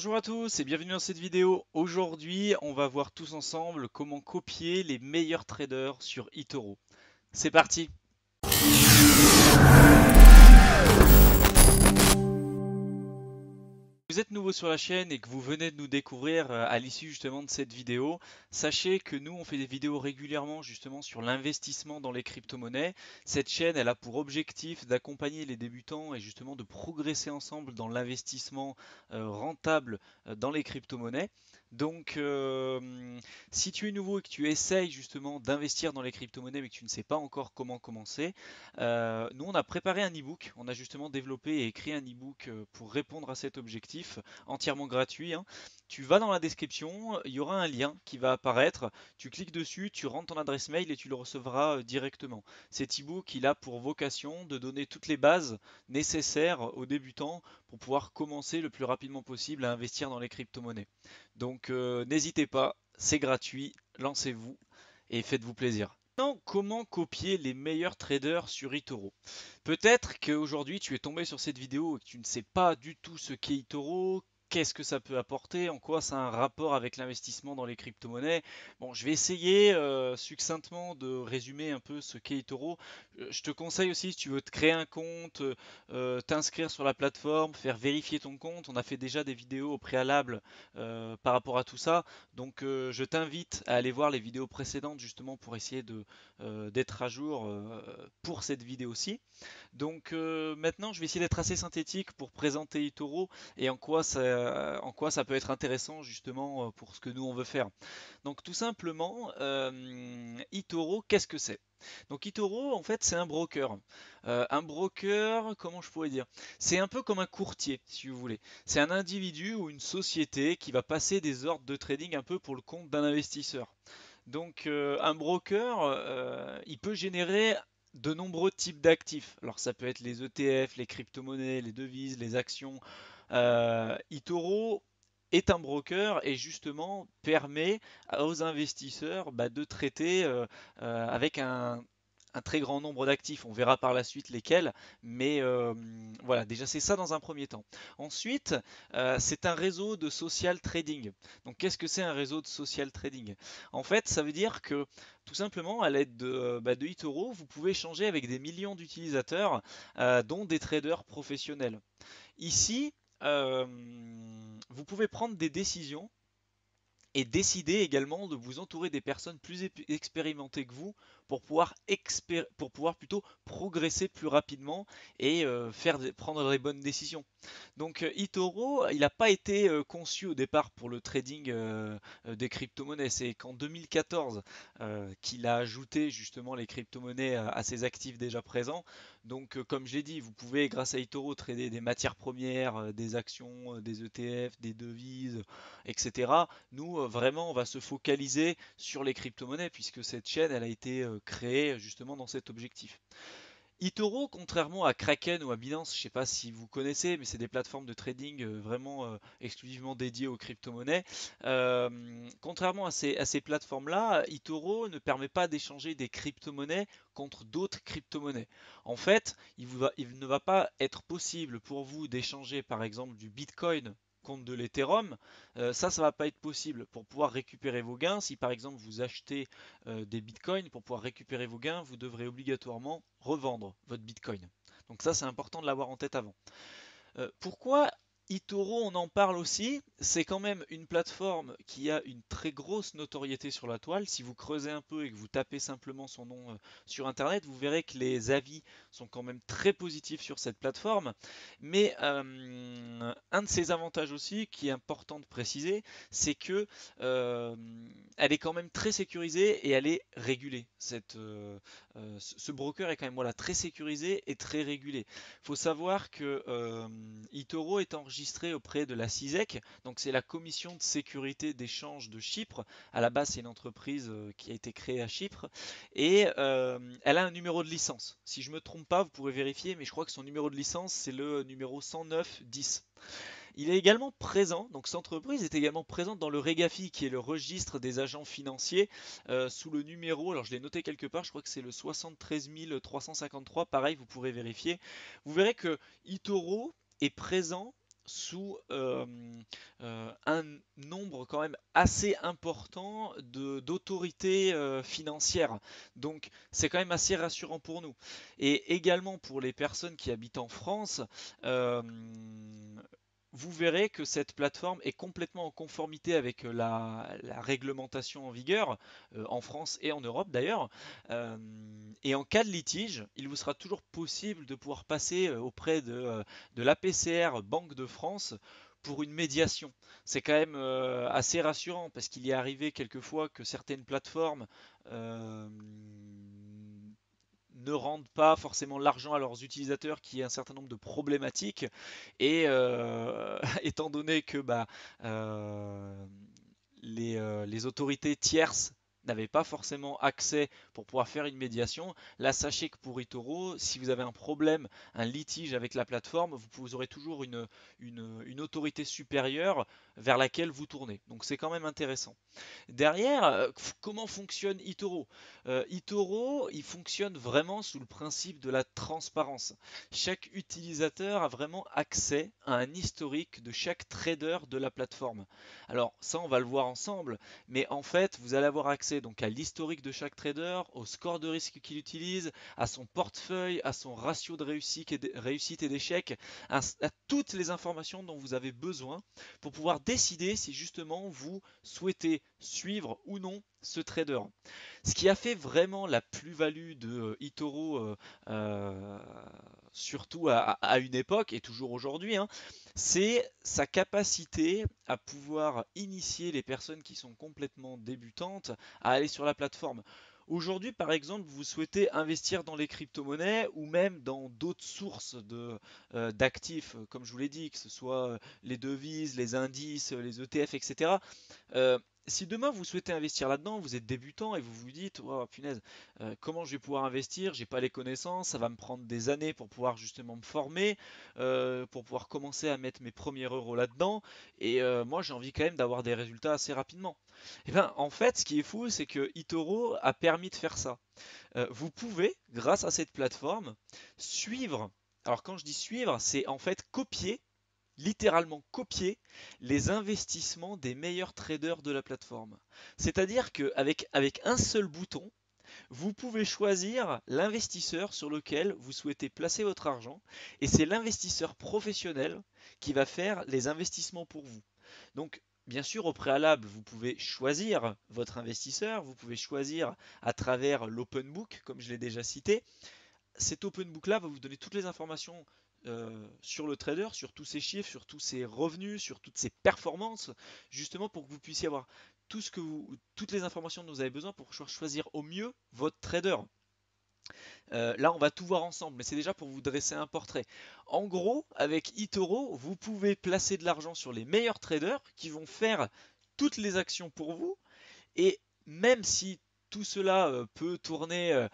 Bonjour à tous et bienvenue dans cette vidéo. Aujourd'hui, on va voir tous ensemble comment copier les meilleurs traders sur eToro. C'est parti! Vous êtes nouveau sur la chaîne et que vous venez de nous découvrir à l'issue justement de cette vidéo, sachez que nous on fait des vidéos régulièrement justement sur l'investissement dans les crypto-monnaies. Cette chaîne elle a pour objectif d'accompagner les débutants et justement de progresser ensemble dans l'investissement rentable dans les crypto-monnaies. Donc si tu es nouveau et que tu essayes justement d'investir dans les crypto-monnaies mais que tu ne sais pas encore comment commencer, nous, on a préparé un e-book. On a justement développé et écrit un e-book pour répondre à cet objectif, entièrement gratuit, hein. Tu vas dans la description, il y aura un lien qui va apparaître. Tu cliques dessus, tu rentres ton adresse mail et tu le recevras directement. Cet e-book, il a pour vocation de donner toutes les bases nécessaires aux débutants pour pouvoir commencer le plus rapidement possible à investir dans les crypto-monnaies. Donc, n'hésitez pas, c'est gratuit, lancez-vous et faites-vous plaisir. Maintenant, comment copier les meilleurs traders sur eToro? Peut-être qu'aujourd'hui tu es tombé sur cette vidéo et que tu ne sais pas du tout ce qu'est eToro, qu'est-ce que ça peut apporter, en quoi ça a un rapport avec l'investissement dans les crypto-monnaies. Bon, je vais essayer succinctement de résumer un peu ce qu'est eToro. Je te conseille aussi, si tu veux te créer un compte, t'inscrire sur la plateforme, faire vérifier ton compte. On a fait déjà des vidéos au préalable par rapport à tout ça. Donc je t'invite à aller voir les vidéos précédentes justement pour essayer d'être à jour pour cette vidéo-ci. Donc maintenant, je vais essayer d'être assez synthétique pour présenter eToro et en quoi ça peut être intéressant justement pour ce que nous on veut faire. Donc tout simplement, eToro, qu'est-ce que c'est? Donc eToro, en fait, c'est un broker. Un broker, comment je pourrais dire? C'est un peu comme un courtier, si vous voulez. C'est un individu ou une société qui va passer des ordres de trading un peu pour le compte d'un investisseur. Donc un broker, il peut générer de nombreux types d'actifs. Alors ça peut être les ETF, les crypto-monnaies, les devises, les actions. eToro est un broker et justement permet aux investisseurs de traiter avec un très grand nombre d'actifs. On verra par la suite lesquels, mais voilà, déjà c'est ça dans un premier temps. Ensuite, c'est un réseau de social trading. Donc qu'est-ce que c'est un réseau de social trading? En fait, ça veut dire que tout simplement, à l'aide de eToro, vous pouvez échanger avec des millions d'utilisateurs, dont des traders professionnels. Ici, euh, vous pouvez prendre des décisions et décider également de vous entourer des personnes plus expérimentées que vous pour pouvoir plutôt progresser plus rapidement et prendre les bonnes décisions. Donc eToro, il n'a pas été conçu au départ pour le trading des crypto-monnaies. C'est qu'en 2014 qu'il a ajouté justement les crypto-monnaies à ses actifs déjà présents. Donc comme je l'ai dit, vous pouvez grâce à eToro trader des matières premières, des actions, des ETF, des devises, etc. Nous, vraiment, on va se focaliser sur les crypto-monnaies puisque cette chaîne, elle a été créée justement dans cet objectif. eToro, contrairement à Kraken ou à Binance, je ne sais pas si vous connaissez, mais c'est des plateformes de trading vraiment exclusivement dédiées aux crypto-monnaies. Contrairement à ces plateformes-là, eToro ne permet pas d'échanger des crypto-monnaies contre d'autres crypto-monnaies. En fait, il ne va pas être possible pour vous d'échanger par exemple du Bitcoin contre de l'Ethereum. Ça va pas être possible. Pour pouvoir récupérer vos gains, si par exemple vous achetez des bitcoins, pour pouvoir récupérer vos gains, vous devrez obligatoirement revendre votre bitcoin. Donc ça, c'est important de l'avoir en tête avant. Pourquoi eToro, on en parle aussi? C'est quand même une plateforme qui a une très grosse notoriété sur la toile. Si vous creusez un peu et que vous tapez simplement son nom sur Internet, vous verrez que les avis sont quand même très positifs sur cette plateforme. Mais un de ses avantages aussi, qui est important de préciser, c'est que euh, elle est quand même très sécurisée et elle est régulée. Ce broker est quand même voilà, très sécurisé et très régulé. Il faut savoir que eToro est enregistré auprès de la CISEC, donc c'est la Commission de sécurité d'échange de Chypre. À la base, c'est une entreprise qui a été créée à Chypre et elle a un numéro de licence. Si je ne me trompe pas, vous pourrez vérifier, mais je crois que son numéro de licence c'est le numéro 10910. Il est également présent, donc cette entreprise est également présente dans le REGAFI, qui est le registre des agents financiers, sous le numéro, alors je l'ai noté quelque part, je crois que c'est le 73 353, pareil, vous pourrez vérifier. Vous verrez que eToro est présent sous quand même assez important d'autorité financière. Donc c'est quand même assez rassurant pour nous. Et également pour les personnes qui habitent en France, euh, vous verrez que cette plateforme est complètement en conformité avec la réglementation en vigueur, en France et en Europe d'ailleurs. Euh, et en cas de litige, il vous sera toujours possible de pouvoir passer auprès de l'APCR Banque de France pour une médiation. C'est quand même assez rassurant parce qu'il y est arrivé quelquefois que certaines plateformes euh, ne rendent pas forcément l'argent à leurs utilisateurs, qui y a un certain nombre de problématiques. Et étant donné que euh, les autorités tierces n'avaient pas forcément accès pour pouvoir faire une médiation. Là, sachez que pour eToro, si vous avez un problème, un litige avec la plateforme, vous aurez toujours une autorité supérieure vers laquelle vous tournez. Donc c'est quand même intéressant. Derrière, comment fonctionne eToro? eToro, il fonctionne vraiment sous le principe de la transparence. Chaque utilisateur a vraiment accès à un historique de chaque trader de la plateforme. Alors ça, on va le voir ensemble, mais en fait, vous allez avoir accès donc à l'historique de chaque trader, au score de risque qu'il utilise, à son portefeuille, à son ratio de réussite et d'échec, à toutes les informations dont vous avez besoin pour pouvoir décider si justement vous souhaitez suivre ou non ce trader. Ce qui a fait vraiment la plus-value de eToro, euh, surtout à une époque et toujours aujourd'hui, hein, c'est sa capacité à pouvoir initier les personnes qui sont complètement débutantes à aller sur la plateforme. Aujourd'hui, par exemple, vous souhaitez investir dans les crypto-monnaies ou même dans d'autres sources d'actifs, comme je vous l'ai dit, que ce soit les devises, les indices, les ETF, etc. Euh, Si demain vous souhaitez investir là-dedans, vous êtes débutant et vous vous dites, oh, punaise, comment je vais pouvoir investir? J'ai pas les connaissances, ça va me prendre des années pour pouvoir justement me former, pour pouvoir commencer à mettre mes premiers euros là-dedans. Et moi, j'ai envie quand même d'avoir des résultats assez rapidement. Et bien, en fait, ce qui est fou, c'est que eToro a permis de faire ça. Vous pouvez, grâce à cette plateforme, suivre. Alors, quand je dis suivre, c'est en fait copier, littéralement copier les investissements des meilleurs traders de la plateforme. C'est-à-dire qu'avec avec un seul bouton, vous pouvez choisir l'investisseur sur lequel vous souhaitez placer votre argent et c'est l'investisseur professionnel qui va faire les investissements pour vous. Donc, bien sûr, au préalable, vous pouvez choisir votre investisseur, vous pouvez choisir à travers l'open book, comme je l'ai déjà cité, cet open book là va vous donner toutes les informations sur le trader, sur tous ses chiffres, sur tous ses revenus, sur toutes ses performances, justement pour que vous puissiez avoir toutes les informations dont vous avez besoin pour choisir au mieux votre trader. Là, on va tout voir ensemble, mais c'est déjà pour vous dresser un portrait. En gros, avec eToro, vous pouvez placer de l'argent sur les meilleurs traders qui vont faire toutes les actions pour vous et même si tout cela peut tourner,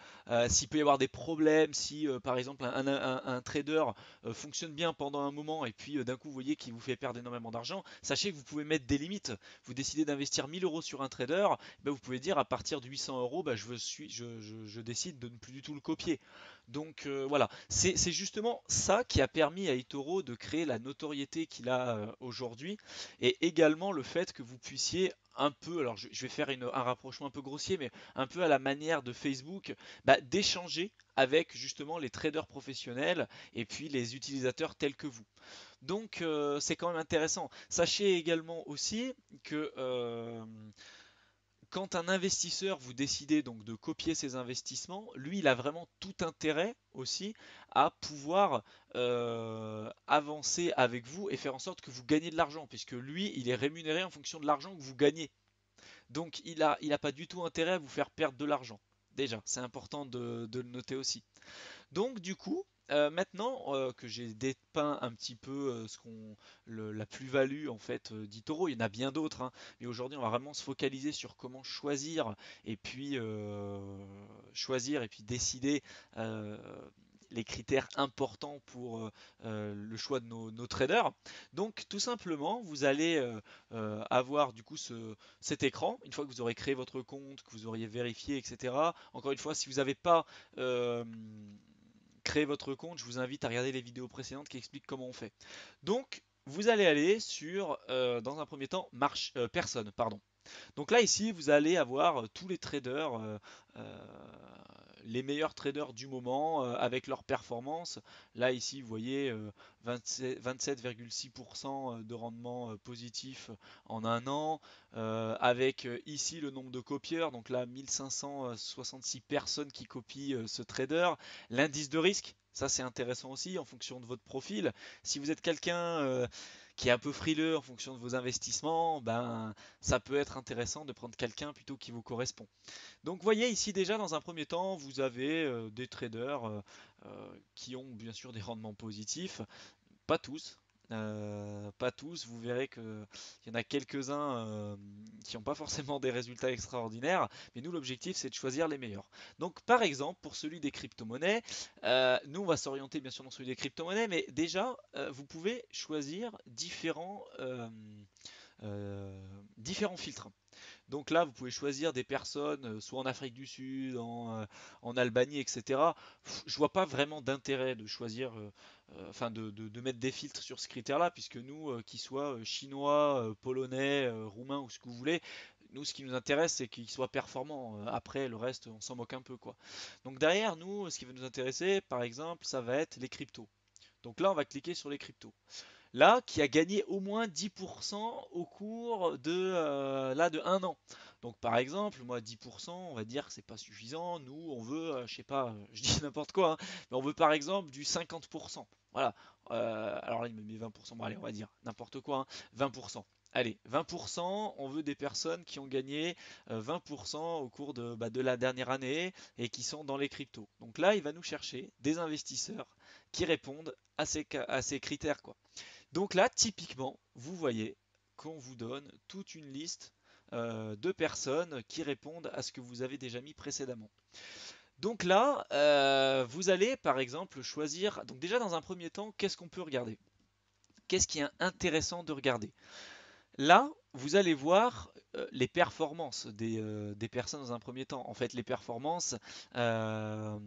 s'il peut y avoir des problèmes, si par exemple un trader fonctionne bien pendant un moment et puis d'un coup vous voyez qu'il vous fait perdre énormément d'argent, sachez que vous pouvez mettre des limites. Vous décidez d'investir 1000 euros sur un trader, ben vous pouvez dire à partir de 800 euros, ben je décide de ne plus du tout le copier. Donc voilà, c'est justement ça qui a permis à eToro de créer la notoriété qu'il a aujourd'hui et également le fait que vous puissiez un peu, alors je vais faire un rapprochement un peu grossier, mais un peu à la manière de Facebook, d'échanger avec justement les traders professionnels et puis les utilisateurs tels que vous. Donc c'est quand même intéressant. Sachez également aussi que quand un investisseur vous décidez donc de copier ses investissements, lui il a vraiment tout intérêt aussi à pouvoir avancer avec vous et faire en sorte que vous gagnez de l'argent, puisque lui il est rémunéré en fonction de l'argent que vous gagnez. Donc il a pas du tout intérêt à vous faire perdre de l'argent. Déjà, c'est important de le noter aussi. Donc du coup, maintenant que j'ai dépeint un petit peu la plus-value en fait d'Itoro, il y en a bien d'autres, hein, mais aujourd'hui on va vraiment se focaliser sur comment choisir et puis décider euh, les critères importants pour le choix de nos traders. Donc tout simplement, vous allez avoir du coup cet écran, une fois que vous aurez créé votre compte, que vous auriez vérifié, etc. Encore une fois, si vous n'avez pas euh, créé votre compte, je vous invite à regarder les vidéos précédentes qui expliquent comment on fait. Donc vous allez aller sur, dans un premier temps, personne, pardon. Donc là, ici, vous allez avoir tous les traders, euh, les meilleurs traders du moment avec leur performance. Là, ici, vous voyez 27,6% de rendement positif en un an, avec ici le nombre de copieurs. Donc là, 1566 personnes qui copient ce trader. L'indice de risque. Ça, c'est intéressant aussi en fonction de votre profil. Si vous êtes quelqu'un qui est un peu frileux en fonction de vos investissements, ben, ça peut être intéressant de prendre quelqu'un plutôt qui vous correspond. Donc, vous voyez ici déjà dans un premier temps, vous avez des traders qui ont bien sûr des rendements positifs, pas tous. Pas tous, vous verrez qu'il y en a quelques-uns qui n'ont pas forcément des résultats extraordinaires, mais nous l'objectif c'est de choisir les meilleurs. Donc par exemple pour celui des crypto-monnaies, nous on va s'orienter bien sûr dans celui des crypto-monnaies, mais déjà vous pouvez choisir différents filtres. Donc là, vous pouvez choisir des personnes, soit en Afrique du Sud, en Albanie, etc. Je vois pas vraiment d'intérêt de choisir, enfin de mettre des filtres sur ce critère-là, puisque nous, qu'ils soient chinois, polonais, roumains ou ce que vous voulez, nous, ce qui nous intéresse, c'est qu'ils soient performants. Après, le reste, on s'en moque un peu, quoi. Donc derrière, nous, ce qui va nous intéresser, par exemple, ça va être les cryptos. Donc là, on va cliquer sur les cryptos là, qui a gagné au moins 10% au cours de un an. Donc par exemple, moi 10%, on va dire que c'est pas suffisant. Nous, on veut, je sais pas, je dis n'importe quoi, hein, mais on veut par exemple du 50%. Voilà. Alors là, il me met 20%. Bon, allez, on va dire n'importe quoi, hein, 20%. Allez, 20%, on veut des personnes qui ont gagné 20% au cours de la dernière année et qui sont dans les cryptos. Donc là, il va nous chercher des investisseurs qui répondent à ces critères, quoi. Donc là, typiquement, vous voyez qu'on vous donne toute une liste de personnes qui répondent à ce que vous avez déjà mis précédemment. Donc là, vous allez par exemple choisir, donc déjà dans un premier temps, qu'est-ce qu'on peut regarder? Qu'est-ce qui est intéressant de regarder? Là, vous allez voir les performances des personnes dans un premier temps. En fait, les performances, euh,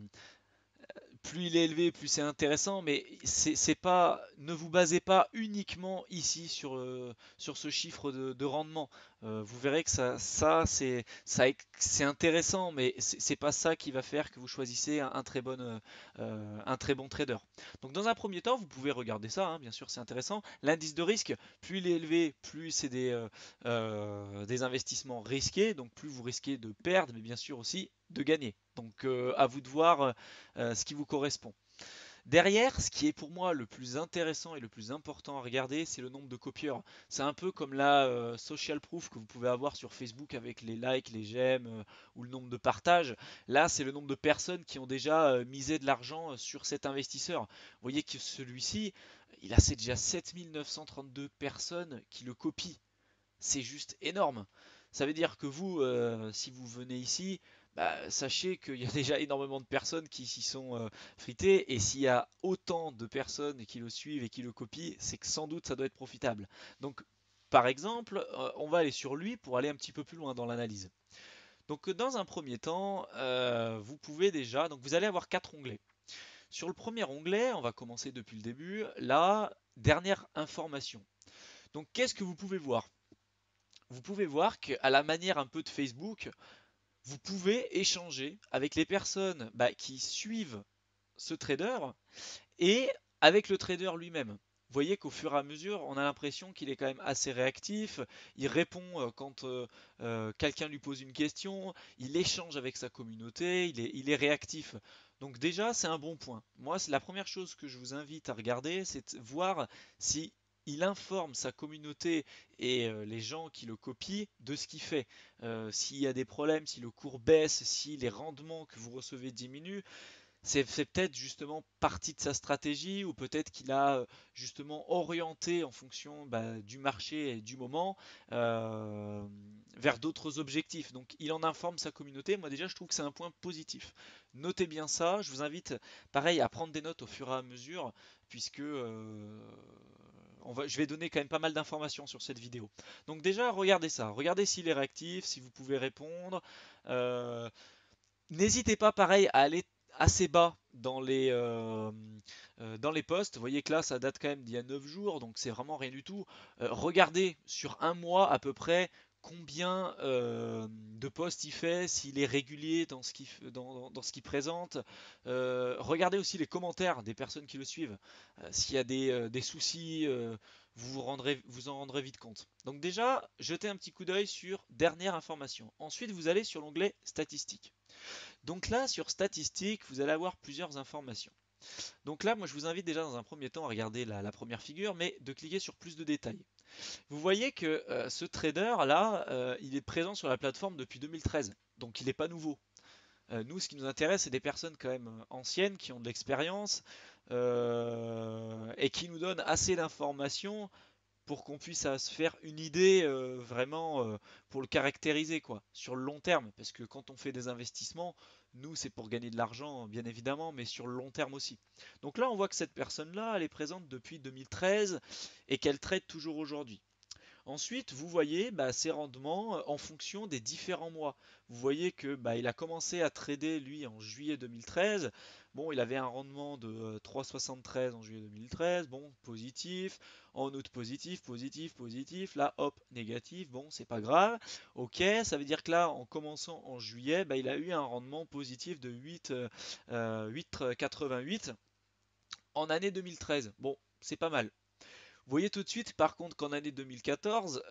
plus il est élevé, plus c'est intéressant, mais c'est pas, ne vous basez pas uniquement ici sur ce chiffre de rendement. Vous verrez que c'est intéressant, mais c'est pas ça qui va faire que vous choisissez un très bon trader. Donc dans un premier temps, vous pouvez regarder ça, hein, bien sûr c'est intéressant. L'indice de risque, plus il est élevé, plus c'est des investissements risqués, donc plus vous risquez de perdre, mais bien sûr aussi de gagner. Donc à vous de voir ce qui vous correspond. Derrière, ce qui est pour moi le plus intéressant et le plus important à regarder, c'est le nombre de copieurs. C'est un peu comme la social proof que vous pouvez avoir sur Facebook avec les likes, les j'aime ou le nombre de partages. Là, c'est le nombre de personnes qui ont déjà misé de l'argent sur cet investisseur. Vous voyez que celui-ci, il a déjà 7932 personnes qui le copient. C'est juste énorme. Ça veut dire que vous, si vous venez ici, bah, sachez qu'il y a déjà énormément de personnes qui s'y sont fritées, et s'il y a autant de personnes qui le suivent et qui le copient, c'est que sans doute ça doit être profitable. Donc, par exemple, on va aller sur lui pour aller un petit peu plus loin dans l'analyse. Donc, dans un premier temps, vous pouvez déjà, donc vous allez avoir quatre onglets. Sur le premier onglet, on va commencer depuis le début, la dernière information. Donc, qu'est-ce que vous pouvez voir? Vous pouvez voir qu'à la manière un peu de Facebook, vous pouvez échanger avec les personnes qui suivent ce trader et avec le trader lui-même. Vous voyez qu'au fur et à mesure, on a l'impression qu'il est quand même assez réactif. Il répond quand quelqu'un lui pose une question. Il échange avec sa communauté. Il est réactif. Donc déjà, c'est un bon point. Moi, c'est la première chose que je vous invite à regarder, c'est de voir si il informe sa communauté et les gens qui le copient de ce qu'il fait. S'il y a des problèmes, si le cours baisse, si les rendements que vous recevez diminuent, c'est peut-être justement partie de sa stratégie, ou peut-être qu'il a justement orienté en fonction du marché et du moment euh, vers d'autres objectifs. Donc il en informe sa communauté. Moi déjà je trouve que c'est un point positif. Notez bien ça. Je vous invite pareil à prendre des notes au fur et à mesure, puisque je vais donner quand même pas mal d'informations sur cette vidéo. Donc déjà regardez ça. Regardez s'il est réactif, si vous pouvez répondre. N'hésitez pas pareil à aller assez bas dans les postes. Vous voyez que là, ça date quand même d'il y a 9 jours, donc c'est vraiment rien du tout. Regardez sur un mois à peu près combien de postes il fait, s'il est régulier dans ce qu'il présente. Regardez aussi les commentaires des personnes qui le suivent. S'il y a des soucis, vous en rendrez vite compte. Donc déjà, jetez un petit coup d'œil sur dernière information. Ensuite, vous allez sur l'onglet statistiques. Donc là, sur statistiques, vous allez avoir plusieurs informations. Donc là, moi, je vous invite déjà dans un premier temps à regarder la première figure, mais de cliquer sur plus de détails. Vous voyez que ce trader-là, il est présent sur la plateforme depuis 2013, donc il n'est pas nouveau. Nous, ce qui nous intéresse, c'est des personnes quand même anciennes, qui ont de l'expérience, et qui nous donnent assez d'informations pour qu'on puisse se faire une idée vraiment pour le caractériser quoi, sur le long terme. Parce que quand on fait des investissements, nous c'est pour gagner de l'argent bien évidemment, mais sur le long terme aussi. Donc là on voit que cette personne-là, elle est présente depuis 2013 et qu'elle trade toujours aujourd'hui. Ensuite, vous voyez ses rendements en fonction des différents mois. Vous voyez que il a commencé à trader lui en juillet 2013. Bon, il avait un rendement de 3,73 en juillet 2013. Bon, positif. En août, positif, positif, positif. Là, hop, négatif. Bon, c'est pas grave. Ok, ça veut dire que là, en commençant en juillet, il a eu un rendement positif de 8,88 en année 2013. Bon, c'est pas mal. Vous voyez tout de suite, par contre, qu'en année 2014,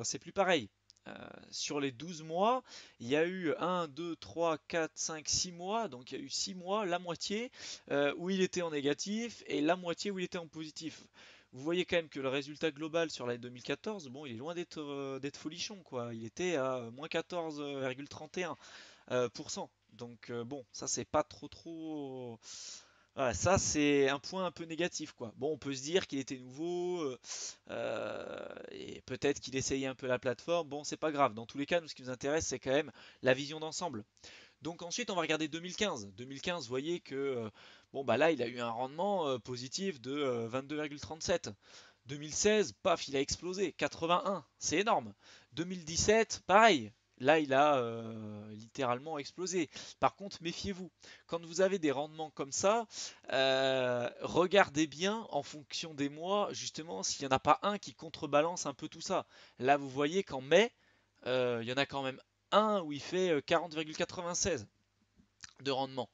c'est plus pareil. Euh, sur les 12 mois, il y a eu 1, 2, 3, 4, 5, 6 mois, donc il y a eu 6 mois, la moitié où il était en négatif et la moitié où il était en positif. Vous voyez quand même que le résultat global sur l'année 2014, bon, il est loin d'être folichon, quoi. Il était à moins 14,31%. Donc bon, ça c'est pas trop. Voilà, ça c'est un point un peu négatif quoi. Bon, on peut se dire qu'il était nouveau et peut-être qu'il essayait un peu la plateforme. Bon, c'est pas grave. Dans tous les cas, nous ce qui nous intéresse c'est quand même la vision d'ensemble. Donc ensuite, on va regarder 2015. 2015, vous voyez que là, il a eu un rendement positif de 22,37. 2016, paf, il a explosé, 81, c'est énorme. 2017, pareil, là il a littéralement explosé. Par contre, méfiez-vous, quand vous avez des rendements comme ça, regardez bien en fonction des mois, justement, s'il n'y en a pas un qui contrebalance un peu tout ça. Là, vous voyez qu'en mai, il y en a quand même un où il fait 40,96 de rendement.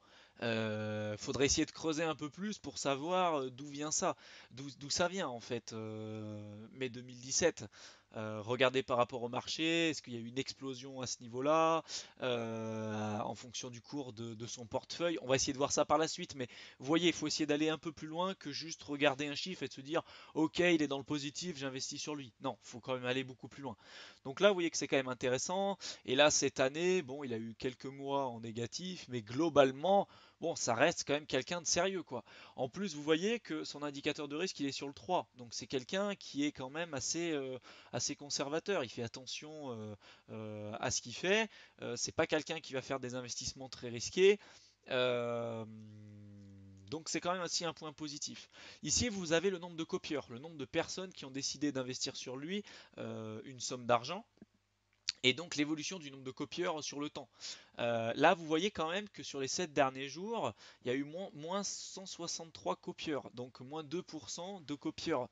Faudrait essayer de creuser un peu plus pour savoir d'où vient ça, d'où ça vient en fait. Mai 2017, regardez par rapport au marché, est-ce qu'il y a eu une explosion à ce niveau-là, en fonction du cours de son portefeuille. On va essayer de voir ça par la suite, mais vous voyez, il faut essayer d'aller un peu plus loin que juste regarder un chiffre et de se dire, ok, il est dans le positif, j'investis sur lui. Non, il faut quand même aller beaucoup plus loin. Donc là, vous voyez que c'est quand même intéressant. Et là, cette année, bon, il a eu quelques mois en négatif, mais globalement, bon, ça reste quand même quelqu'un de sérieux, quoi. En plus, vous voyez que son indicateur de risque, il est sur le 3. Donc c'est quelqu'un qui est quand même assez conservateur. Il fait attention à ce qu'il fait. C'est pas quelqu'un qui va faire des investissements très risqués. Euh, donc c'est quand même aussi un point positif. Ici, vous avez le nombre de copieurs, le nombre de personnes qui ont décidé d'investir sur lui une somme d'argent et donc l'évolution du nombre de copieurs sur le temps. Là, vous voyez quand même que sur les 7 derniers jours, il y a eu moins 163 copieurs, donc moins 2% de copieurs.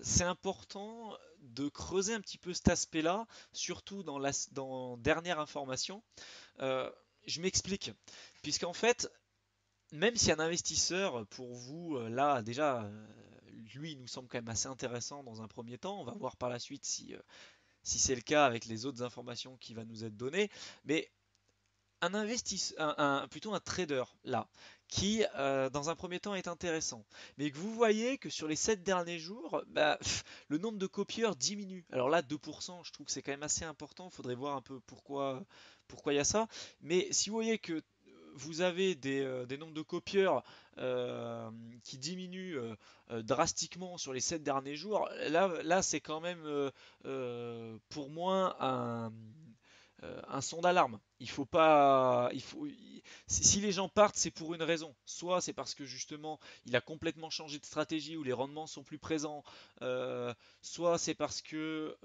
C'est important de creuser un petit peu cet aspect-là, surtout dans dernière information. Euh, je m'explique, puisqu'en fait, même si un investisseur, pour vous, là, déjà, lui, il nous semble quand même assez intéressant dans un premier temps, on va voir par la suite si c'est le cas avec les autres informations qui va nous être données. Mais un investisseur, plutôt un trader là, qui dans un premier temps est intéressant, mais que vous voyez que sur les 7 derniers jours, le nombre de copieurs diminue. Alors là, 2%, je trouve que c'est quand même assez important. Il faudrait voir un peu pourquoi il y a ça. Mais si vous voyez que vous avez des nombres de copieurs euh, qui diminuent drastiquement sur les 7 derniers jours, là c'est quand même pour moi un son d'alarme. Il faut pas, il faut, si les gens partent, c'est pour une raison. Soit c'est parce que justement, il a complètement changé de stratégie où les rendements sont plus présents. Soit c'est parce que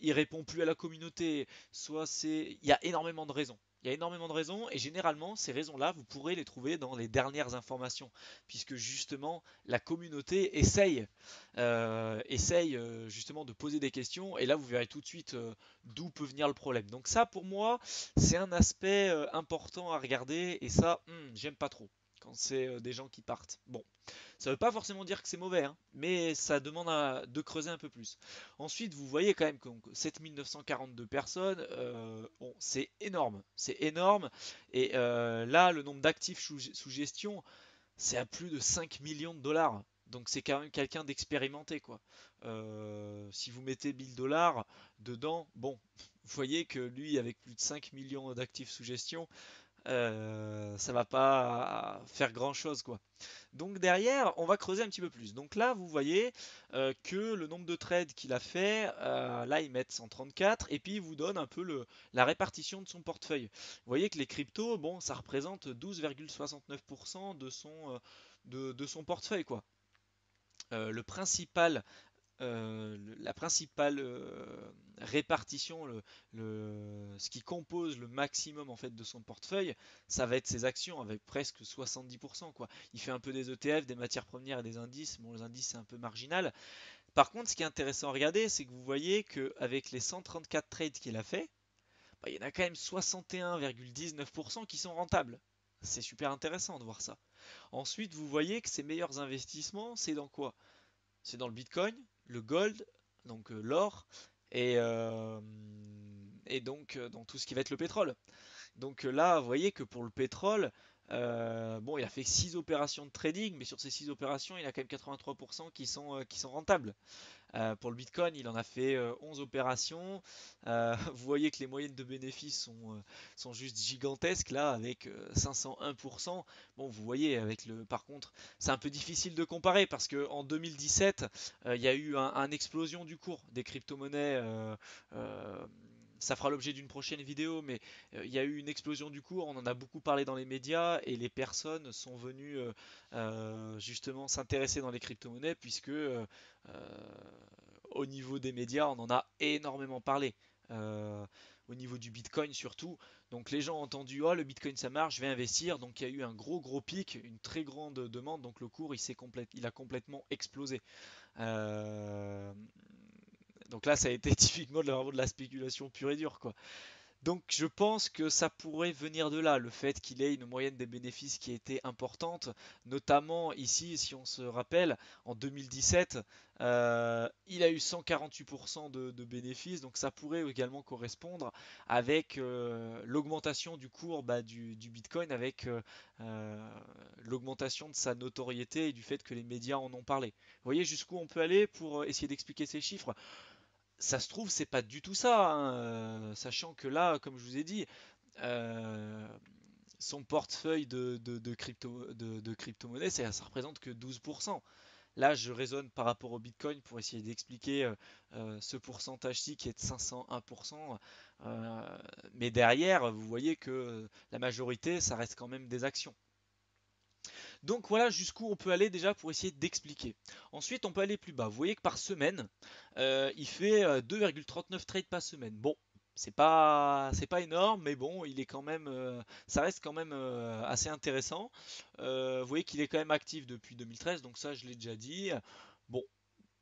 il répond plus à la communauté. Soit il y a énormément de raisons. Il y a énormément de raisons et généralement ces raisons-là, vous pourrez les trouver dans les dernières informations, puisque justement la communauté essaye justement de poser des questions et là vous verrez tout de suite d'où peut venir le problème. Donc ça pour moi c'est un aspect important à regarder et ça j'aime pas trop quand c'est des gens qui partent. Bon, ça ne veut pas forcément dire que c'est mauvais, hein, mais ça demande de creuser un peu plus. Ensuite, vous voyez quand même que 7 942 personnes, bon, c'est énorme. Et là, le nombre d'actifs sous gestion, c'est à plus de 5 millions de dollars. Donc c'est quand même quelqu'un d'expérimenté, quoi. Si vous mettez 1000 dollars dedans, bon, vous voyez que lui, avec plus de 5 millions d'actifs sous gestion, ça va pas faire grand chose, quoi. Donc derrière, on va creuser un petit peu plus. Donc là, vous voyez que le nombre de trades qu'il a fait, là, ils mettent 134 et puis ils vous donnent un peu la répartition de son portefeuille. Vous voyez que les cryptos, bon, ça représente 12,69% de son portefeuille, quoi. Le principal la principale répartition, ce qui compose le maximum en fait de son portefeuille, ça va être ses actions avec presque 70%, quoi. Il fait un peu des ETF, des matières premières et des indices. Bon, les indices c'est un peu marginal. Par contre, ce qui est intéressant à regarder, c'est que vous voyez qu'avec les 134 trades qu'il a fait, bah, il y en a quand même 61,19% qui sont rentables. C'est super intéressant de voir ça. Ensuite, vous voyez que ses meilleurs investissements, c'est dans quoi? C'est dans le Bitcoin, le gold, donc l'or, et, euh, et donc dans tout ce qui va être le pétrole. Donc là, vous voyez que pour le pétrole, bon, il a fait 6 opérations de trading, mais sur ces 6 opérations, il a quand même 83% qui sont rentables. Pour le Bitcoin, il en a fait 11 opérations. Vous voyez que les moyennes de bénéfices sont juste gigantesques là, avec 501%. Bon, vous voyez, par contre, c'est un peu difficile de comparer parce qu'en 2017, il y a eu un explosion du cours des crypto-monnaies. Euh, Ça fera l'objet d'une prochaine vidéo, mais il y a eu une explosion du cours, on en a beaucoup parlé dans les médias et les personnes sont venues justement s'intéresser dans les crypto-monnaies puisque au niveau des médias, on en a énormément parlé. Euh, Au niveau du Bitcoin surtout. Donc les gens ont entendu, oh le Bitcoin ça marche, je vais investir. Donc il y a eu un gros pic, une très grande demande. Donc le cours il a complètement explosé. Euh, donc là ça a été typiquement vraiment de la spéculation pure et dure, quoi. Donc je pense que ça pourrait venir de là, le fait qu'il ait une moyenne des bénéfices qui a été importante, notamment ici, si on se rappelle, en 2017, il a eu 148% de bénéfices, donc ça pourrait également correspondre avec l'augmentation du cours du Bitcoin, avec l'augmentation de sa notoriété et du fait que les médias en ont parlé. Vous voyez jusqu'où on peut aller pour essayer d'expliquer ces chiffres? Ça se trouve, c'est pas du tout ça, hein, sachant que là, comme je vous ai dit, euh, son portefeuille de crypto-monnaies, ça représente que 12%. Là, je raisonne par rapport au Bitcoin pour essayer d'expliquer ce pourcentage-ci qui est de 501%. euh, mais derrière, vous voyez que la majorité, ça reste quand même des actions. Donc voilà jusqu'où on peut aller déjà pour essayer d'expliquer. Ensuite, on peut aller plus bas. Vous voyez que par semaine, il fait 2,39 trades par semaine. Bon, c'est pas énorme, mais bon, il est quand même, ça reste quand même assez intéressant. Vous voyez qu'il est quand même actif depuis 2013, donc ça, je l'ai déjà dit. Bon,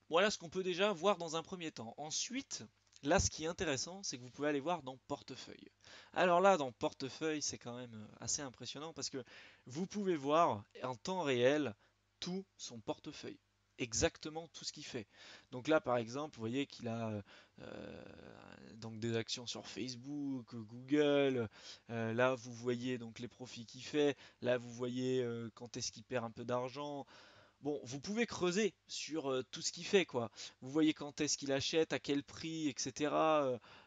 voilà ce qu'on peut déjà voir dans un premier temps. Ensuite, là, ce qui est intéressant, c'est que vous pouvez aller voir dans portefeuille. Alors là, dans portefeuille, c'est quand même assez impressionnant parce que vous pouvez voir en temps réel tout son portefeuille. Exactement tout ce qu'il fait. Donc là, par exemple, vous voyez qu'il a donc des actions sur Facebook, Google. Là, vous voyez donc les profits qu'il fait. Là, vous voyez quand est-ce qu'il perd un peu d'argent. Bon, vous pouvez creuser sur tout ce qu'il fait, quoi. Vous voyez quand est-ce qu'il achète, à quel prix, etc.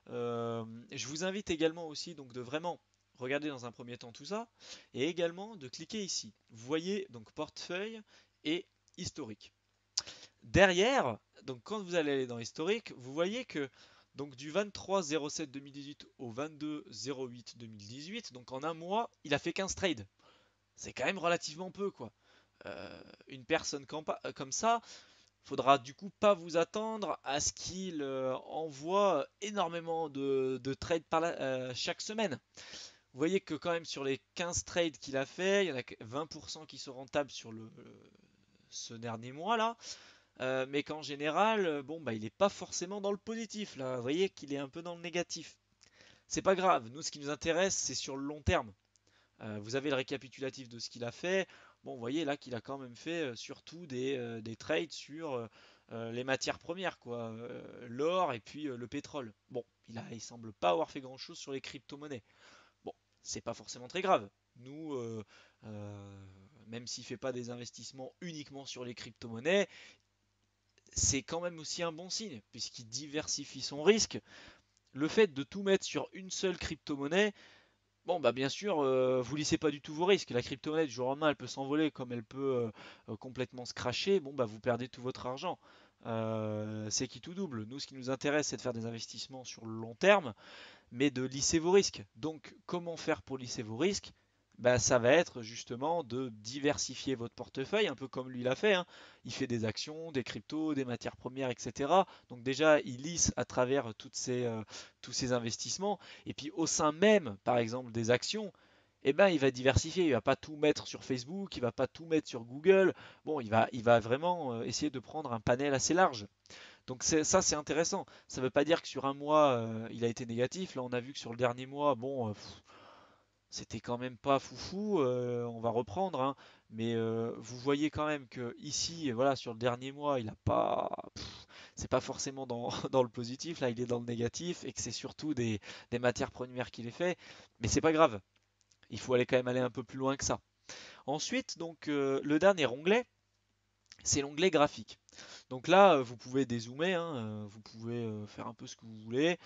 Je vous invite également aussi donc de vraiment regarder dans un premier temps tout ça et également de cliquer ici. Vous voyez donc portefeuille et historique. Derrière, donc quand vous allez aller dans historique, vous voyez que donc du 23/07/2018 au 22/08/2018, donc en un mois, il a fait 15 trades. C'est quand même relativement peu, quoi. Une personne comme ça, faudra du coup pas vous attendre à ce qu'il envoie énormément de trades chaque semaine. Vous voyez que quand même sur les 15 trades qu'il a fait, il y en a que 20% qui sont rentables sur ce dernier mois là. Mais qu'en général, bon bah il n'est pas forcément dans le positif là. Vous voyez qu'il est un peu dans le négatif. C'est pas grave. Nous, ce qui nous intéresse, c'est sur le long terme. Vous avez le récapitulatif de ce qu'il a fait. Bon, vous voyez là qu'il a quand même fait surtout des trades sur les matières premières, quoi, l'or et puis le pétrole. Bon, il semble pas avoir fait grand-chose sur les crypto-monnaies. Bon, c'est pas forcément très grave. Nous, même s'il fait pas des investissements uniquement sur les crypto-monnaies, c'est quand même aussi un bon signe puisqu'il diversifie son risque. Le fait de tout mettre sur une seule crypto-monnaie, bon, bah bien sûr, vous lissez pas du tout vos risques. La crypto-monnaie, du jour au lendemain, elle peut s'envoler comme elle peut complètement se cracher. Bon, bah vous perdez tout votre argent. C'est qui tout double. Nous, ce qui nous intéresse, c'est de faire des investissements sur le long terme, mais de lisser vos risques. Donc, comment faire pour lisser vos risques? Bah, ça va être justement de diversifier votre portefeuille, un peu comme lui l'a fait, hein. Il fait des actions, des cryptos, des matières premières, etc. Donc déjà, il lisse à travers tous ces investissements. Et puis au sein même, par exemple, des actions, eh ben, il va diversifier. Il va pas tout mettre sur Facebook, il va pas tout mettre sur Google. Bon, il va vraiment essayer de prendre un panel assez large. Donc ça, c'est intéressant. Ça ne veut pas dire que sur un mois, il a été négatif. Là, on a vu que sur le dernier mois, bon, c'était quand même pas foufou. On va reprendre, hein. Mais vous voyez quand même que ici, voilà, sur le dernier mois, il a pas, c'est pas forcément dans, dans le positif. Là, il est dans le négatif et que c'est surtout des matières premières qu'il est fait. Mais c'est pas grave. Il faut aller quand même aller un peu plus loin que ça. Ensuite, donc, le dernier onglet, c'est l'onglet graphique. Donc là, vous pouvez dézoomer, hein, vous pouvez faire un peu ce que vous voulez,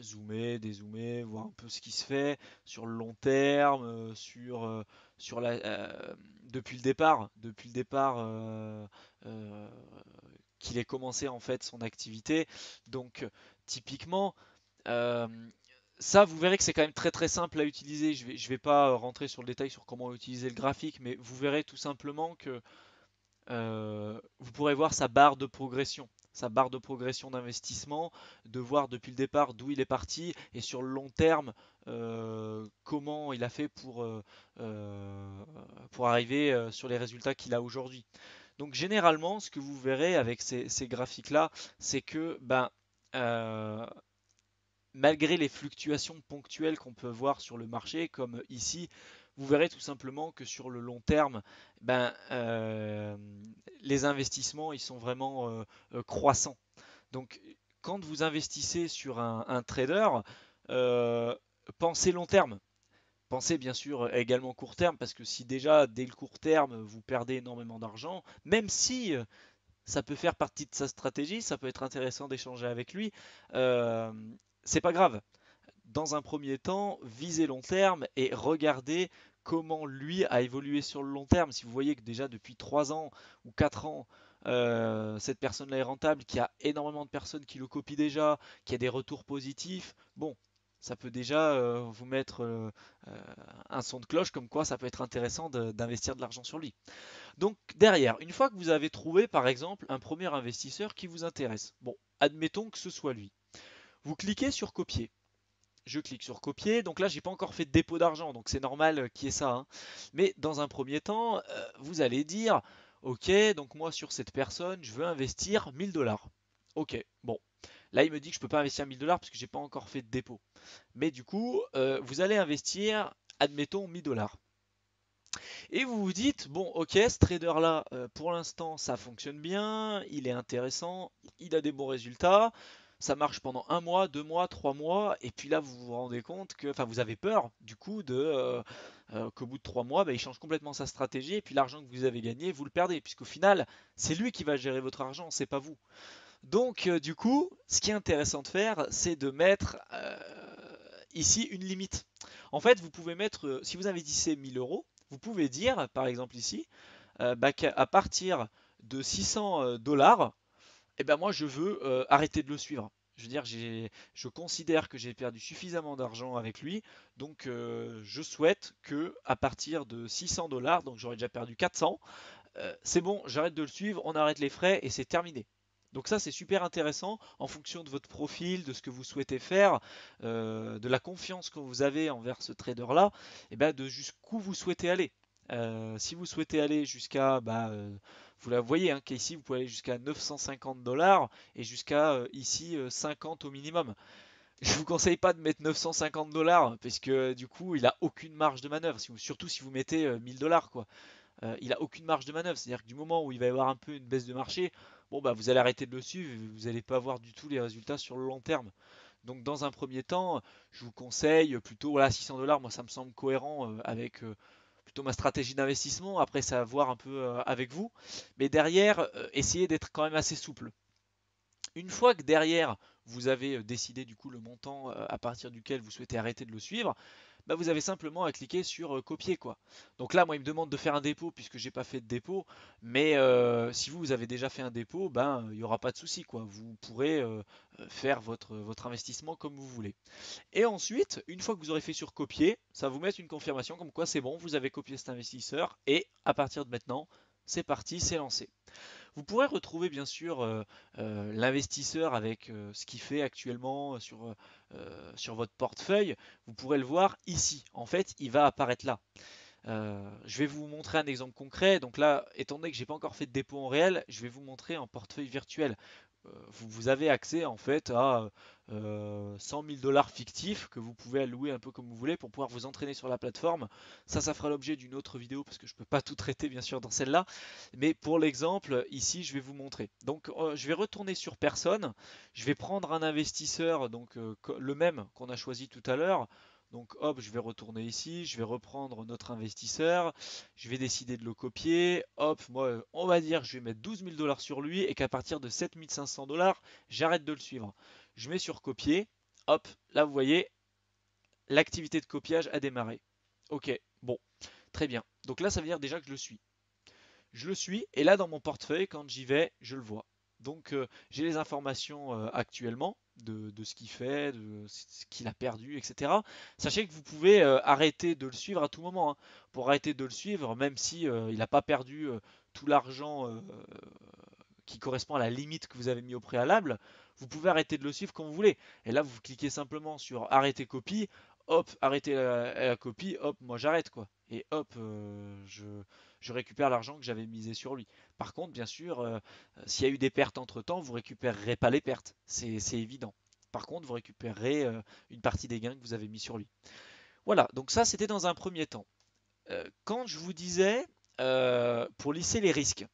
zoomer, dézoomer, voir un peu ce qui se fait sur le long terme, sur depuis le départ qu'il ait commencé en fait son activité. Donc typiquement, euh, ça, vous verrez que c'est quand même très très simple à utiliser. Je vais pas rentrer sur le détail sur comment utiliser le graphique, mais vous verrez tout simplement que vous pourrez voir sa barre de progression d'investissement, de voir depuis le départ d'où il est parti et sur le long terme comment il a fait pour arriver sur les résultats qu'il a aujourd'hui. Donc généralement, ce que vous verrez avec ces graphiques-là, c'est que euh, malgré les fluctuations ponctuelles qu'on peut voir sur le marché, comme ici, vous verrez tout simplement que sur le long terme, ben, euh, les investissements ils sont vraiment croissants. Donc, quand vous investissez sur un trader, euh, pensez long terme. Pensez bien sûr également court terme, parce que si déjà dès le court terme vous perdez énormément d'argent, même si ça peut faire partie de sa stratégie, ça peut être intéressant d'échanger avec lui, euh, c'est pas grave. Dans un premier temps, visez long terme et regardez comment lui a évolué sur le long terme. Si vous voyez que déjà depuis 3 ans ou 4 ans, cette personne-là est rentable, qu'il y a énormément de personnes qui le copient déjà, qu'il y a des retours positifs, bon, ça peut déjà vous mettre un son de cloche comme quoi ça peut être intéressant d'investir de l'argent sur lui. Donc derrière, une fois que vous avez trouvé par exemple un premier investisseur qui vous intéresse, bon, admettons que ce soit lui, vous cliquez sur copier. Je clique sur copier. Donc là, j'ai pas encore fait de dépôt d'argent, donc c'est normal qu'il y ait ça, hein. Mais dans un premier temps, vous allez dire, ok, donc moi sur cette personne, je veux investir 1000 $. Ok, bon. Là, il me dit que je peux pas investir 1000 $ parce que j'ai pas encore fait de dépôt. Mais du coup, vous allez investir, admettons 1000 $. Et vous vous dites, bon, ok, ce trader-là, pour l'instant, ça fonctionne bien, il est intéressant, il a des bons résultats, ça marche pendant un mois, 2 mois, 3 mois, et puis là, vous vous rendez compte que, enfin, vous avez peur, du coup, qu'au bout de 3 mois, bah, il change complètement sa stratégie, et puis l'argent que vous avez gagné, vous le perdez, puisqu'au final, c'est lui qui va gérer votre argent, c'est pas vous. Donc, du coup, ce qui est intéressant de faire, c'est de mettre ici une limite. En fait, vous pouvez mettre, si vous investissez 1000 euros, vous pouvez dire, par exemple ici, qu'à partir de 600 dollars, eh ben moi je veux arrêter de le suivre. Je veux dire, je considère que j'ai perdu suffisamment d'argent avec lui, donc je souhaite que à partir de 600 dollars, donc j'aurais déjà perdu 400, c'est bon, j'arrête de le suivre, on arrête les frais et c'est terminé. Donc ça, c'est super intéressant en fonction de votre profil, de ce que vous souhaitez faire, de la confiance que vous avez envers ce trader-là, et ben de jusqu'où vous souhaitez aller. Si vous souhaitez aller jusqu'à, vous la voyez, hein, qu'ici vous pouvez aller jusqu'à 950 dollars et jusqu'à ici 50 au minimum. Je vous conseille pas de mettre 950 dollars parce que du coup il a aucune marge de manœuvre, surtout si vous mettez 1000 dollars quoi. Il a aucune marge de manœuvre. C'est-à-dire que du moment où il va y avoir un peu une baisse de marché, bon bah vous allez arrêter de le suivre, et vous n'allez pas voir du tout les résultats sur le long terme. Donc dans un premier temps, je vous conseille plutôt voilà 600 dollars. Moi ça me semble cohérent avec plutôt ma stratégie d'investissement. Après ça à voir un peu avec vous, mais derrière essayez d'être quand même assez souple. Une fois que derrière vous avez décidé du coup le montant à partir duquel vous souhaitez arrêter de le suivre, bah, vous avez simplement à cliquer sur copier quoi. Donc là, moi, il me demande de faire un dépôt puisque j'ai pas fait de dépôt, mais si vous avez déjà fait un dépôt, ben il n'y aura pas de souci quoi. Vous pourrez faire votre investissement comme vous voulez. Et ensuite, une fois que vous aurez fait sur copier, ça va vous mettre une confirmation comme quoi c'est bon, vous avez copié cet investisseur et à partir de maintenant, c'est parti, c'est lancé. Vous pourrez retrouver bien sûr l'investisseur avec ce qu'il fait actuellement sur votre portefeuille. Vous pourrez le voir ici. En fait, il va apparaître là. Je vais vous montrer un exemple concret. Donc là, étant donné que j'ai pas encore fait de dépôt en réel, je vais vous montrer en portefeuille virtuel. Vous avez accès en fait à 100 000 dollars fictifs que vous pouvez allouer un peu comme vous voulez pour pouvoir vous entraîner sur la plateforme. Ça fera l'objet d'une autre vidéo parce que je ne peux pas tout traiter bien sûr dans celle-là. Mais pour l'exemple, ici, je vais vous montrer. Donc, je vais retourner sur personne. Je vais prendre un investisseur, donc le même qu'on a choisi tout à l'heure. Donc hop, je vais retourner ici, je vais reprendre notre investisseur, je vais décider de le copier. Hop, moi, on va dire que je vais mettre 12 000 dollars sur lui et qu'à partir de 7 500 dollars, j'arrête de le suivre. Je mets sur copier. Hop, là vous voyez, l'activité de copiage a démarré. Ok, bon, très bien. Donc là, ça veut dire déjà que je le suis. Je le suis et là dans mon portefeuille, quand j'y vais, je le vois. Donc j'ai les informations actuellement de ce qu'il fait, de ce qu'il a perdu, etc. Sachez que vous pouvez arrêter de le suivre à tout moment, hein. Pour arrêter de le suivre, même si il n'a pas perdu tout l'argent qui correspond à la limite que vous avez mis au préalable, vous pouvez arrêter de le suivre quand vous voulez. Et là, vous cliquez simplement sur arrêter copie, hop, arrêter la copie, hop, moi j'arrête quoi. Et hop, je récupère l'argent que j'avais misé sur lui. Par contre, bien sûr, s'il y a eu des pertes entre temps, vous récupérerez pas les pertes, c'est évident. Par contre, vous récupérerez une partie des gains que vous avez mis sur lui. Voilà, donc ça c'était dans un premier temps. Quand je vous disais pour lisser les risques,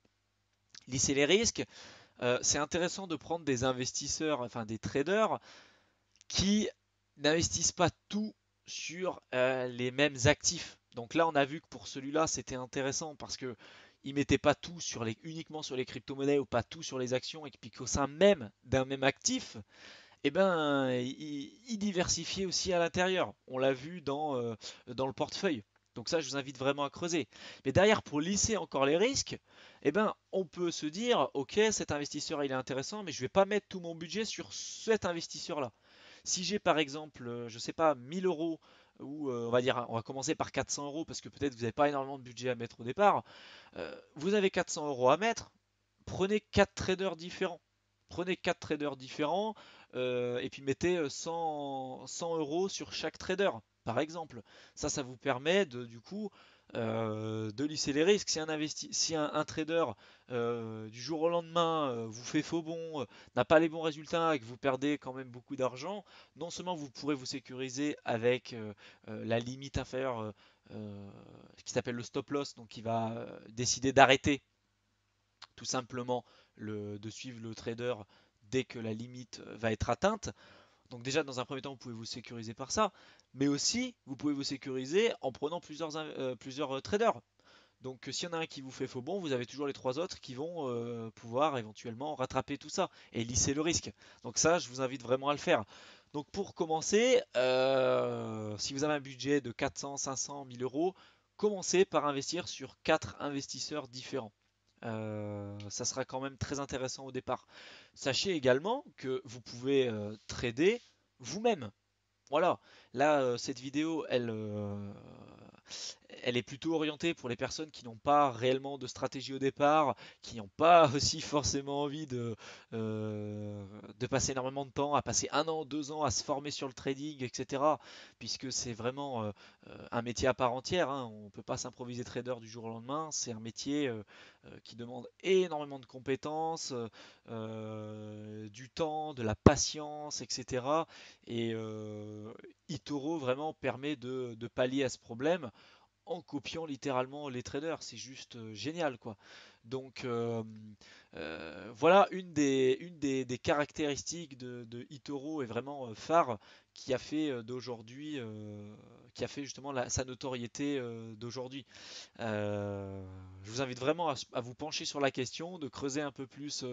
c'est intéressant de prendre des investisseurs, enfin des traders, qui n'investissent pas tout sur les mêmes actifs. Donc là, on a vu que pour celui-là, c'était intéressant parce que il mettait pas tout uniquement sur les crypto-monnaies ou pas tout sur les actions et puis qu'au sein même d'un même actif, eh ben, il diversifiait aussi à l'intérieur. On l'a vu dans le portefeuille. Donc ça, je vous invite vraiment à creuser. Mais derrière, pour lisser encore les risques, eh ben, on peut se dire, ok, cet investisseur, il est intéressant, mais je ne vais pas mettre tout mon budget sur cet investisseur-là. Si j'ai par exemple, je ne sais pas, 1000 euros, ou on va dire, on va commencer par 400 euros, parce que peut-être vous n'avez pas énormément de budget à mettre au départ, vous avez 400 euros à mettre, prenez 4 traders différents. Prenez 4 traders différents et puis mettez 100 euros sur chaque trader, par exemple. Ça vous permet du coup de lisser les risques. Si un trader du jour au lendemain vous fait faux bon, n'a pas les bons résultats et que vous perdez quand même beaucoup d'argent, non seulement vous pourrez vous sécuriser avec la limite inférieure qui s'appelle le stop loss, donc qui va décider d'arrêter tout simplement de suivre le trader dès que la limite va être atteinte. Donc déjà, dans un premier temps, vous pouvez vous sécuriser par ça, mais aussi, vous pouvez vous sécuriser en prenant plusieurs traders. Donc s'il y en a un qui vous fait faux bon, vous avez toujours les trois autres qui vont pouvoir éventuellement rattraper tout ça et lisser le risque. Donc ça, je vous invite vraiment à le faire. Donc pour commencer, si vous avez un budget de 400, 500, 1000 euros, commencez par investir sur 4 investisseurs différents. Ça sera quand même très intéressant au départ. Sachez également que vous pouvez trader vous-même. Voilà, là cette vidéo elle est plutôt orientée pour les personnes qui n'ont pas réellement de stratégie au départ, qui n'ont pas aussi forcément envie de passer énormément de temps, à passer 1 an, 2 ans à se former sur le trading, etc. Puisque c'est vraiment un métier à part entière, hein. On ne peut pas s'improviser trader du jour au lendemain. C'est un métier qui demande énormément de compétences, du temps, de la patience, etc. Et eToro vraiment permet de pallier à ce problème en copiant littéralement les traders. C'est juste génial, quoi. Donc voilà une des caractéristiques de eToro est vraiment phare qui a fait d'aujourd'hui, qui a fait justement sa notoriété d'aujourd'hui. Euh, je vous invite vraiment à vous pencher sur la question, de creuser un peu plus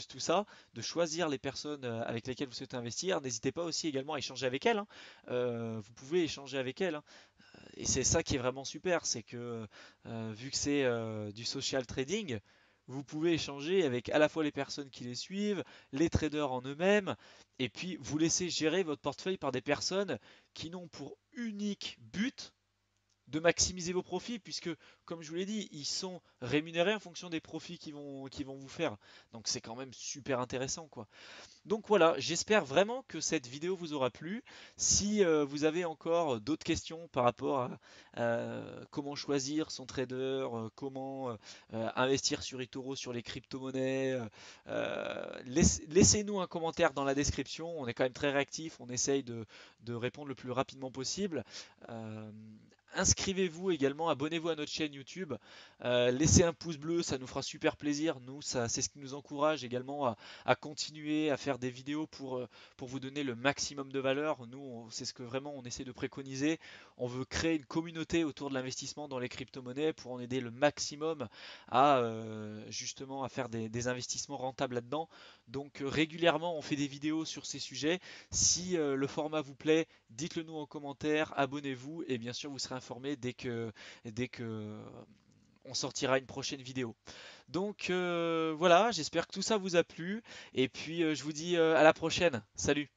tout ça, de choisir les personnes avec lesquelles vous souhaitez investir. N'hésitez pas aussi également à échanger avec elles, hein. Vous pouvez échanger avec elles, hein. Et c'est ça qui est vraiment super, c'est que vu que c'est du social trading, vous pouvez échanger avec à la fois les personnes qui les suivent, les traders en eux-mêmes, et puis vous laissez gérer votre portefeuille par des personnes qui n'ont pour unique but de maximiser vos profits, puisque, comme je vous l'ai dit, ils sont rémunérés en fonction des profits qu'ils vont vous faire. Donc c'est quand même super intéressant, quoi. Donc voilà, j'espère vraiment que cette vidéo vous aura plu. Si vous avez encore d'autres questions par rapport à comment choisir son trader, comment investir sur eToro, sur les crypto-monnaies, laissez-nous un commentaire dans la description. On est quand même très réactif, on essaye de répondre le plus rapidement possible. Euh, Inscrivez-vous également, abonnez-vous à notre chaîne YouTube, laissez un pouce bleu, ça nous fera super plaisir. Nous, c'est ce qui nous encourage également à continuer à faire des vidéos pour vous donner le maximum de valeur. Nous, c'est ce que vraiment on essaie de préconiser. On veut créer une communauté autour de l'investissement dans les crypto-monnaies pour en aider le maximum à justement à faire des investissements rentables là-dedans. Donc régulièrement, on fait des vidéos sur ces sujets. Si le format vous plaît, dites-le nous en commentaire, abonnez-vous et bien sûr vous serez informé dès que on sortira une prochaine vidéo. Donc voilà, j'espère que tout ça vous a plu et puis je vous dis à la prochaine. Salut!